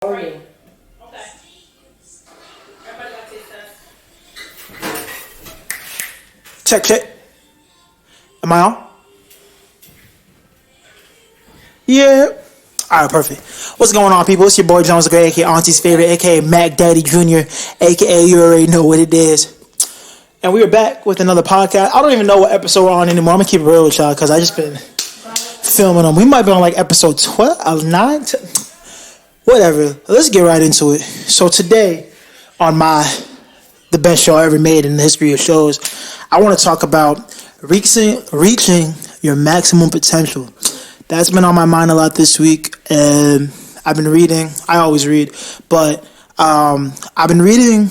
Are you? Okay. Everybody got to Check, check. Am I on? Yeah. All right, perfect. What's going on, people? It's your boy Jones the Great, aka Auntie's favorite, aka Mac Daddy Jr., aka you already know what it is. And we are back with another podcast. I don't even know what episode we're on anymore. I'm gonna keep it real with y'all because I just been filming them. We might be on like episode 12, 9, whatever. Let's get right into it. So today, on the best show ever made in the history of shows, I want to talk about reaching your maximum potential. That's been on my mind a lot this week, and I've been reading. I always read, but I've been reading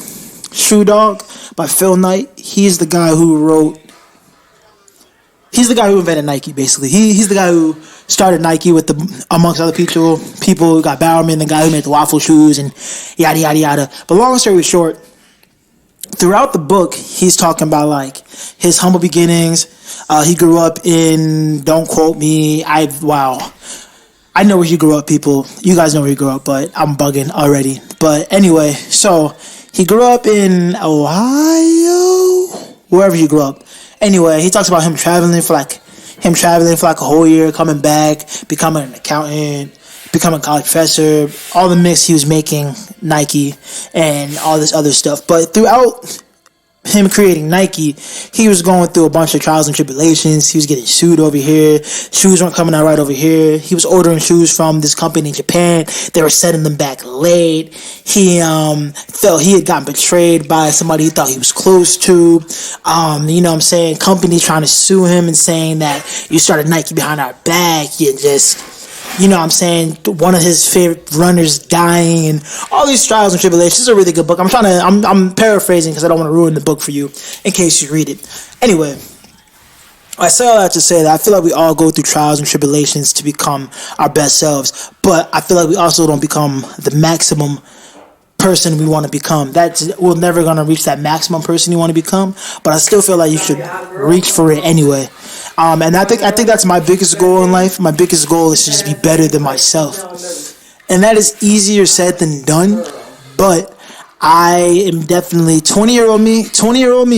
Shoe Dog by Phil Knight. He's the guy who invented Nike, basically. He's the guy who started Nike with amongst other people. People got Bowerman, the guy who made the waffle shoes, and yada yada yada. But long story short, throughout the book, he's talking about like his humble beginnings. He grew up in, don't quote me, I know where he grew up, people. You guys know where he grew up, but I'm bugging already. But anyway, so he grew up in Ohio, wherever he grew up. Anyway, he talks about him traveling for like a whole year, coming back, becoming an accountant, becoming a college professor, all the mix he was making Nike and all this other stuff. But throughout him creating Nike, he was going through a bunch of trials and tribulations. He was getting sued over here. Shoes weren't coming out right over here. He was ordering shoes from this company in Japan. They were sending them back late. He felt he had gotten betrayed by somebody he thought he was close to. You know what I'm saying? Company trying to sue him and saying that you started Nike behind our back. You just, you know what I'm saying, one of his favorite runners dying, and all these trials and tribulations. It's a really good book. I'm paraphrasing because I don't want to ruin the book for you in case you read it. Anyway, I say all that to say that I feel like we all go through trials and tribulations to become our best selves, but I feel like we also don't become the maximum person we want to become. We're never going to reach that maximum person you want to become, but I still feel like you should reach for it anyway. And I think that's my biggest goal in life. My biggest goal is to just be better than myself. And that is easier said than done, but I am definitely 20-year-old me and 24-year-old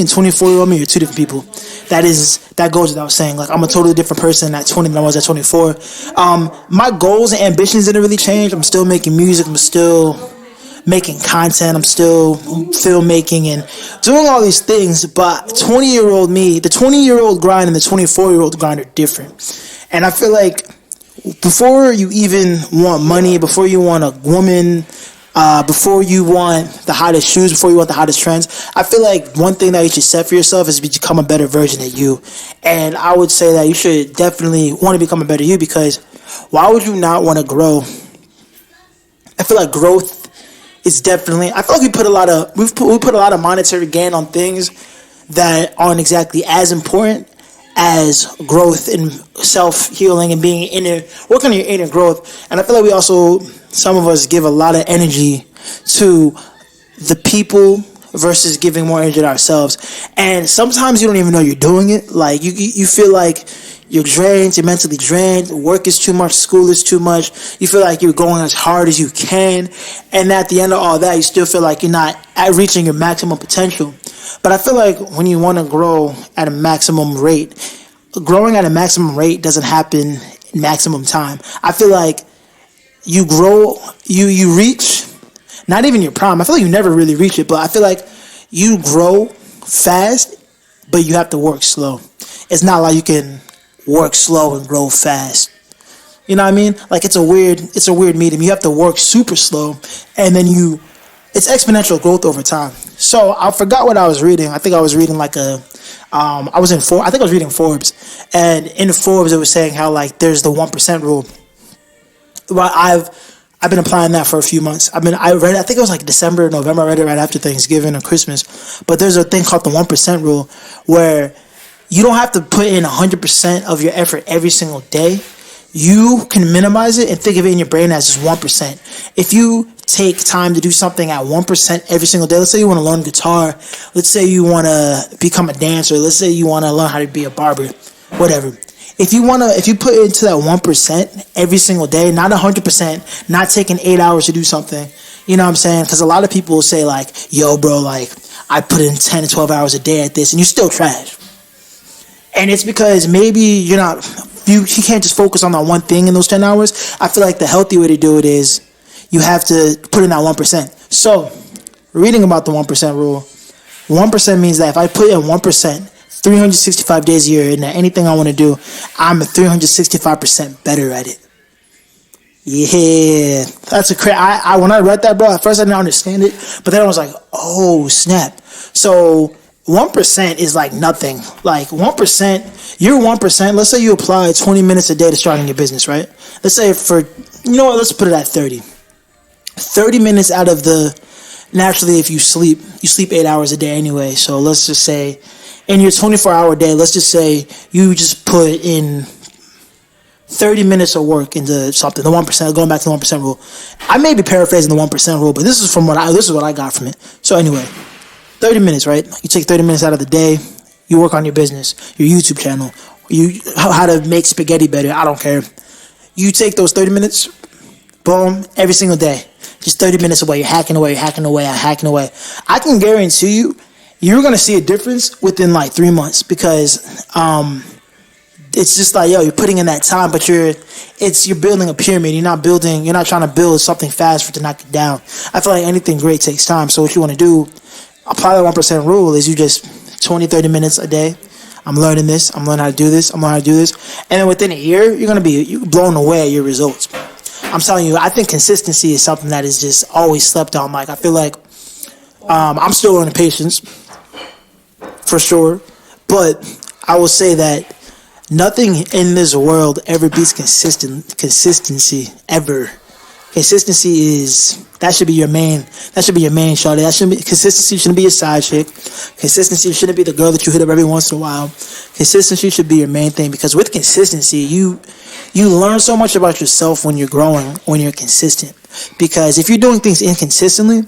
me are two different people. That goes without saying. Like, I'm a totally different person at 20 than I was at 24. My goals and ambitions didn't really change. I'm still making music. I'm still making content. I'm still filmmaking and doing all these things, but 20-year-old me, the 20-year-old grind and the 24-year-old grind are different. And I feel like before you even want money, before you want a woman, before you want the hottest shoes, before you want the hottest trends, I feel like one thing that you should set for yourself is to become a better version of you. And I would say that you should definitely want to become a better you, because why would you not want to grow? I feel like growth is definitely, I feel like we put a lot of monetary gain on things that aren't exactly as important as growth and self-healing and working on your inner growth. And I feel like some of us give a lot of energy to the people versus giving more energy to ourselves. And sometimes you don't even know you're doing it. Like, you feel like you're drained, you're mentally drained, work is too much, school is too much, you feel like you're going as hard as you can, and at the end of all that, you still feel like you're not reaching your maximum potential. But I feel like when you want to grow at a maximum rate, growing at a maximum rate doesn't happen in maximum time. I feel like you grow, you reach, not even your prime, I feel like you never really reach it, but I feel like you grow fast, but you have to work slow. It's not like you can work slow and grow fast. You know what I mean? Like, it's a weird medium. You have to work super slow, and then it's exponential growth over time. So I forgot what I was reading. I think I was reading I was reading Forbes, and in Forbes it was saying how like there's the 1% rule. Well, I've been applying that for a few months. I think it was like December, November. I read it right after Thanksgiving or Christmas. But there's a thing called the 1% rule where you don't have to put in 100% of your effort every single day. You can minimize it and think of it in your brain as just 1%. If you take time to do something at 1% every single day, let's say you want to learn guitar, let's say you want to become a dancer, let's say you want to learn how to be a barber, whatever. if you put into that 1% every single day, not 100%, not taking 8 hours to do something, you know what I'm saying? Because a lot of people will say like, yo, bro, like I put in 10 to 12 hours a day at this and you're still trash. And it's because maybe you can't just focus on that one thing in those 10 hours. I feel like the healthy way to do it is you have to put in that 1%. So, reading about the 1% rule, 1% means that if I put in 1%, 365 days a year into anything I want to do, I'm 365% better at it. Yeah, that's when I read that, bro, at first I didn't understand it, but then I was like, oh, snap. So 1% is like nothing. Like 1%, you're 1%. Let's say you apply 20 minutes a day to starting your business, right? Let's say let's put it at 30. 30 minutes out of naturally if you sleep 8 hours a day anyway. So let's just say in your 24-hour day, let's just say you just put in 30 minutes of work into something, the 1%, going back to the 1% rule. I may be paraphrasing the 1% rule, but this is what I got from it. So anyway, 30 minutes, right? You take 30 minutes out of the day, you work on your business, your YouTube channel, how to make spaghetti better, I don't care. You take those 30 minutes, boom, every single day. Just 30 minutes away, you're hacking away. I can guarantee you're going to see a difference within like 3 months because it's just like, yo, you're putting in that time, but you're building a pyramid. You're not trying to build something fast for it to knock it down. I feel like anything great takes time. So what you want to do, apply the 1% rule is you just 20, 30 minutes a day. I'm learning this. I'm learning how to do this. And then within a year, you're going to be blown away at your results. I'm telling you, I think consistency is something that is just always slept on. Like, I feel like I'm still learning patience, for sure. But I will say that nothing in this world ever beats consistency, ever. Consistency should be your main shawty. Consistency shouldn't be your side chick. Consistency shouldn't be the girl that you hit up every once in a while. Consistency should be your main thing because with consistency, you learn so much about yourself when you're growing, when you're consistent. Because if you're doing things inconsistently,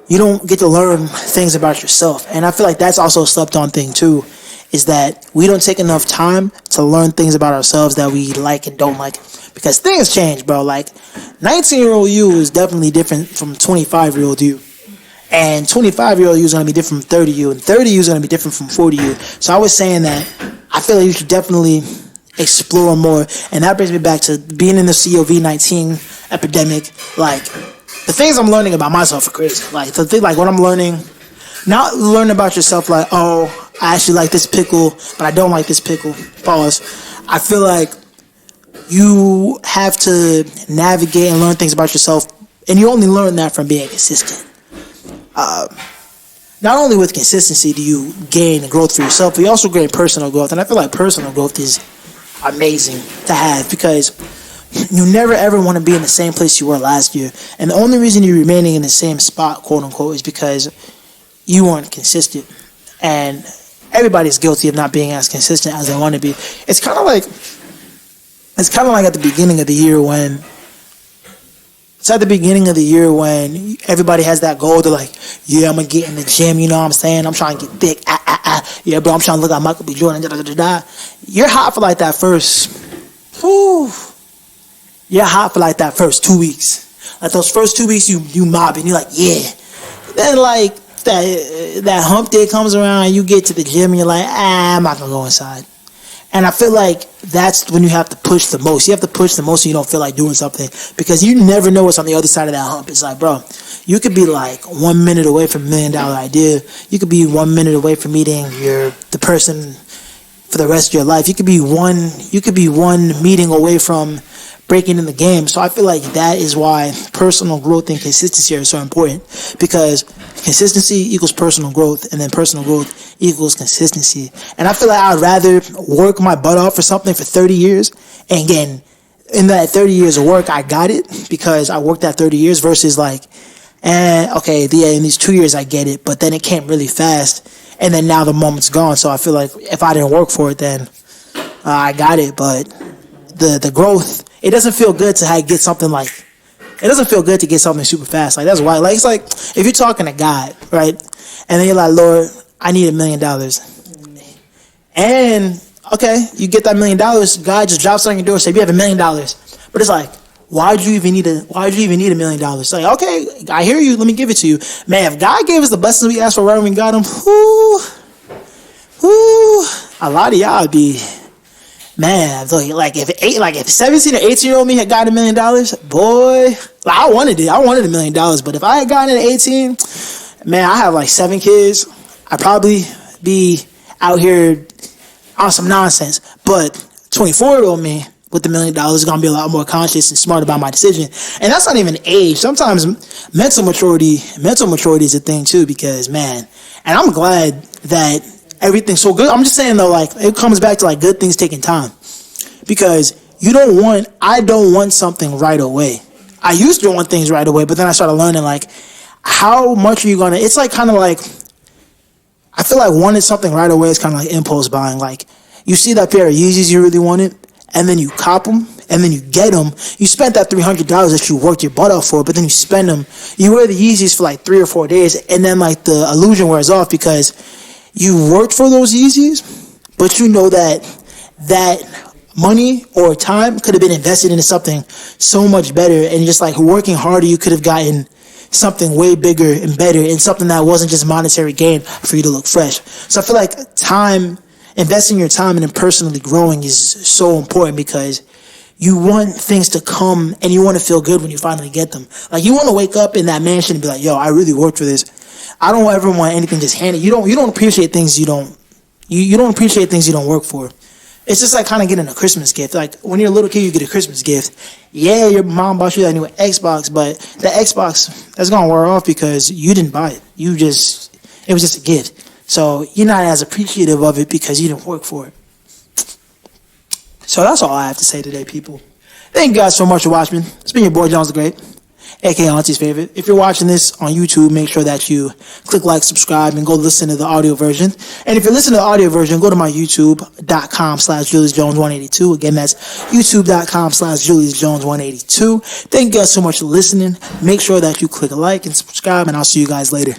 you don't get to learn things about yourself. And I feel like that's also a slept on thing too, is that we don't take enough time to learn things about ourselves that we like and don't like. Because things change, bro. Like, 19-year-old you is definitely different from 25-year-old you. And 25-year-old you is going to be different from 30 you. And 30 you is going to be different from 40 you. So I was saying that I feel like you should definitely explore more. And that brings me back to being in the COVID-19 epidemic. Like, the things I'm learning about myself are crazy. Like, what I'm learning, not learn about yourself like, oh, I actually like this pickle, but I don't like this pickle. Pause. I feel like you have to navigate and learn things about yourself, and you only learn that from being consistent. Not only with consistency do you gain growth for yourself, but you also gain personal growth, and I feel like personal growth is amazing to have because you never ever want to be in the same place you were last year, and the only reason you're remaining in the same spot, quote unquote, is because you weren't consistent, and everybody's guilty of not being as consistent as they want to be. It's kind of like at the beginning of the year when everybody has that goal. They're like, yeah, I'm going to get in the gym, you know what I'm saying? I'm trying to get thick. Yeah, bro, I'm trying to look like Michael B. Jordan. You're hot for like that first. You're hot for like that first 2 weeks. Like those first 2 weeks, you mobbing. You're like, yeah. Then like that hump day comes around and you get to the gym and you're like, I'm not going to go inside. And I feel like that's when you have to push the most. You have to push the most so you don't feel like doing something because you never know what's on the other side of that hump. It's like, bro, you could be like 1 minute away from $1 million idea. You could be 1 minute away from meeting the person for the rest of your life. You could be one meeting away from breaking in the game. So I feel like that is why personal growth and consistency are so important because consistency equals personal growth and then personal growth equals consistency. And I feel like I'd rather work my butt off for something for 30 years and again, in that 30 years of work, I got it because I worked that 30 years versus like, in these 2 years I get it, but then it came really fast and then now the moment's gone. So I feel like if I didn't work for it, then I got it. But the growth, it doesn't feel good to get something like, it doesn't feel good to get something super fast. Like, that's why, like, it's like, if you're talking to God, right? And then you're like, Lord, I need $1 million. And okay, you get that $1 million, God just drops on your door, say you have $1 million. But it's like, why'd you even need $1 million? It's like, okay, I hear you, let me give it to you. Man, if God gave us the blessings we asked for right when we got them, a lot of y'all would be, man, like if 17 or 18-year-old me had gotten $1 million, boy, like I wanted $1 million. But if I had gotten it at 18, man, I have like 7 kids. I'd probably be out here on some nonsense. But 24-year-old me with $1 million is gonna be a lot more conscious and smart about my decision. And that's not even age. Sometimes mental maturity is a thing too. Because man, and I'm glad that everything's so good. I'm just saying though, like it comes back to like good things taking time, because I don't want something right away. I used to want things right away, but then I started learning like how much are you gonna. It's like kind of like I feel like wanting something right away is kind of like impulse buying. Like you see that pair of Yeezys you really wanted, and then you cop them, and then you get them. You spent that $300 that you worked your butt off for, but then you spend them. You wear the Yeezys for like 3 or 4 days, and then like the illusion wears off because you worked for those Yeezys, but you know that money or time could have been invested into something so much better, and just like working harder, you could have gotten something way bigger and better, and something that wasn't just monetary gain for you to look fresh. So I feel like investing your time and personally growing is so important, because you want things to come and you want to feel good when you finally get them. Like you want to wake up in that mansion and be like, yo, I really worked for this. I don't ever want anything just handed. You don't appreciate things you don't appreciate things you don't work for. It's just like kind of getting a Christmas gift. Like when you're a little kid, you get a Christmas gift. Yeah, your mom bought you that new Xbox, but the Xbox, that's gonna wear off because you didn't buy it. It was just a gift. So you're not as appreciative of it because you didn't work for it. So that's all I have to say today, people. Thank you guys so much for watching. It's been your boy Jones the Great, aka Auntie's Favorite. If you're watching this on YouTube, make sure that you click like, subscribe, and go listen to the audio version. And if you're listening to the audio version, go to my youtube.com/JuliusJones182. Again, that's youtube.com/JuliusJones182. Thank you guys so much for listening. Make sure that you click like and subscribe, and I'll see you guys later.